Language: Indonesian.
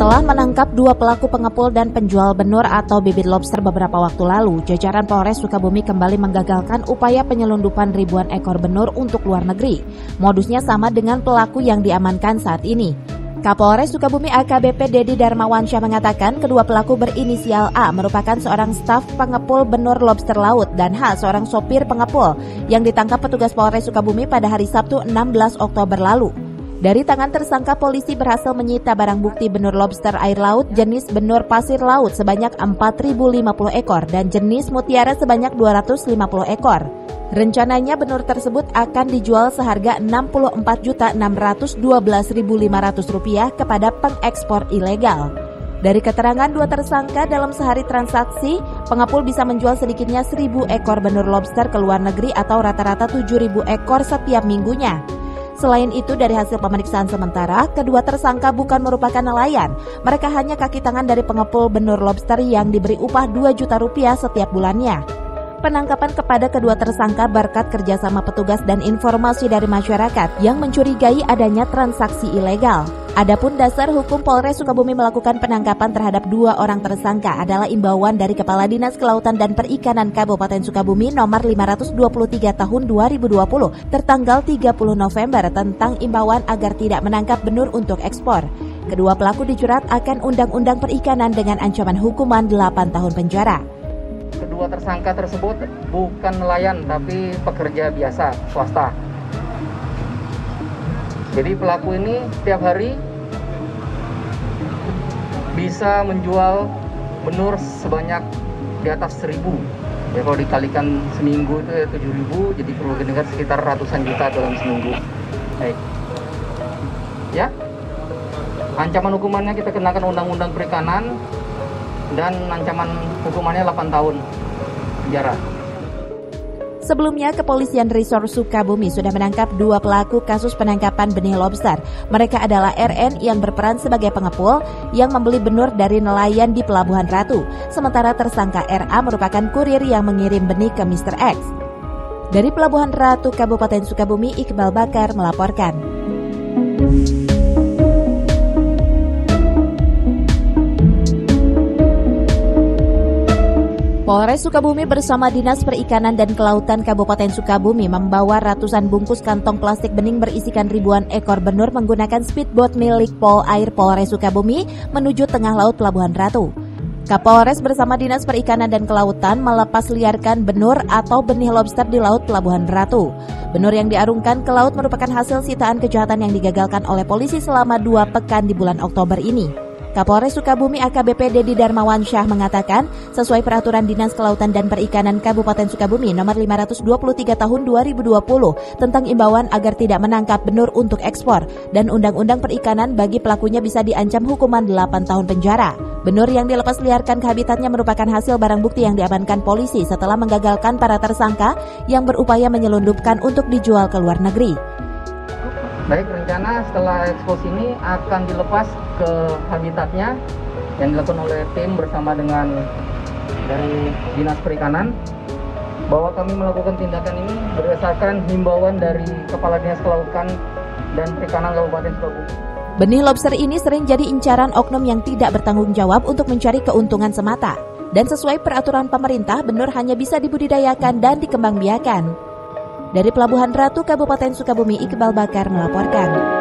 Setelah menangkap dua pelaku pengepul dan penjual benur atau bibit lobster beberapa waktu lalu, jajaran Polres Sukabumi kembali menggagalkan upaya penyelundupan ribuan ekor benur untuk luar negeri. Modusnya sama dengan pelaku yang diamankan saat ini. Kapolres Sukabumi AKBP Dedi Darmawansyah mengatakan kedua pelaku berinisial A merupakan seorang staf pengepul benur lobster laut dan H seorang sopir pengepul yang ditangkap petugas Polres Sukabumi pada hari Sabtu 16 Oktober lalu. Dari tangan tersangka, polisi berhasil menyita barang bukti benur lobster air laut jenis benur pasir laut sebanyak 4.050 ekor dan jenis mutiara sebanyak 250 ekor. Rencananya benur tersebut akan dijual seharga Rp64.612.500 kepada pengekspor ilegal. Dari keterangan dua tersangka, dalam sehari transaksi, pengepul bisa menjual sedikitnya 1.000 ekor benur lobster ke luar negeri atau rata-rata 7.000 ekor setiap minggunya. Selain itu, dari hasil pemeriksaan sementara, kedua tersangka bukan merupakan nelayan. Mereka hanya kaki tangan dari pengepul benur lobster yang diberi upah Rp2 juta setiap bulannya. Penangkapan kepada kedua tersangka berkat kerjasama petugas dan informasi dari masyarakat yang mencurigai adanya transaksi ilegal. Adapun dasar hukum Polres Sukabumi melakukan penangkapan terhadap dua orang tersangka adalah imbauan dari Kepala Dinas Kelautan dan Perikanan Kabupaten Sukabumi nomor 523 tahun 2020 tertanggal 30 November tentang imbauan agar tidak menangkap benur untuk ekspor. Kedua pelaku dijerat akan Undang-Undang Perikanan dengan ancaman hukuman 8 tahun penjara. Kedua tersangka tersebut bukan nelayan tapi pekerja biasa swasta. Jadi pelaku ini setiap hari bisa menjual benur sebanyak di atas 1.000. Ya kalau dikalikan seminggu itu ya 7.000, jadi kerugian negara sekitar ratusan juta dalam seminggu. Baik. Ya. Ancaman hukumannya kita kenakan Undang-Undang Perikanan dan ancaman hukumannya 8 tahun penjara. Sebelumnya, Kepolisian Resor Sukabumi sudah menangkap dua pelaku kasus penangkapan benih lobster. Mereka adalah RN yang berperan sebagai pengepul yang membeli benur dari nelayan di Pelabuhan Ratu. Sementara tersangka RA merupakan kurir yang mengirim benih ke Mr. X. Dari Pelabuhan Ratu, Kabupaten Sukabumi, Iqbal Bakar melaporkan. Polres Sukabumi bersama Dinas Perikanan dan Kelautan Kabupaten Sukabumi membawa ratusan bungkus kantong plastik bening berisikan ribuan ekor benur menggunakan speedboat milik Pol Air Polres Sukabumi menuju tengah laut Pelabuhan Ratu. Kapolres bersama Dinas Perikanan dan Kelautan melepas liarkan benur atau benih lobster di laut Pelabuhan Ratu. Benur yang diarungkan ke laut merupakan hasil sitaan kejahatan yang digagalkan oleh polisi selama 2 pekan di bulan Oktober ini. Kapolres Sukabumi AKBP Dedi Darmawansyah mengatakan, sesuai peraturan Dinas Kelautan dan Perikanan Kabupaten Sukabumi nomor 523 tahun 2020 tentang imbauan agar tidak menangkap benur untuk ekspor dan Undang-Undang Perikanan bagi pelakunya bisa diancam hukuman 8 tahun penjara. Benur yang dilepas liarkan ke habitatnya merupakan hasil barang bukti yang diamankan polisi setelah menggagalkan para tersangka yang berupaya menyelundupkan untuk dijual ke luar negeri. Baik, rencana setelah ekspos ini akan dilepas ke habitatnya yang dilakukan oleh tim bersama dengan dari Dinas Perikanan, bahwa kami melakukan tindakan ini berdasarkan himbauan dari Kepala Dinas Kelautan dan Perikanan Kabupaten Sukabumi. Benih lobster ini sering jadi incaran oknum yang tidak bertanggung jawab untuk mencari keuntungan semata. Dan sesuai peraturan pemerintah, benur hanya bisa dibudidayakan dan dikembangbiakan. Dari Pelabuhan Ratu, Kabupaten Sukabumi, Iqbal Bakar melaporkan.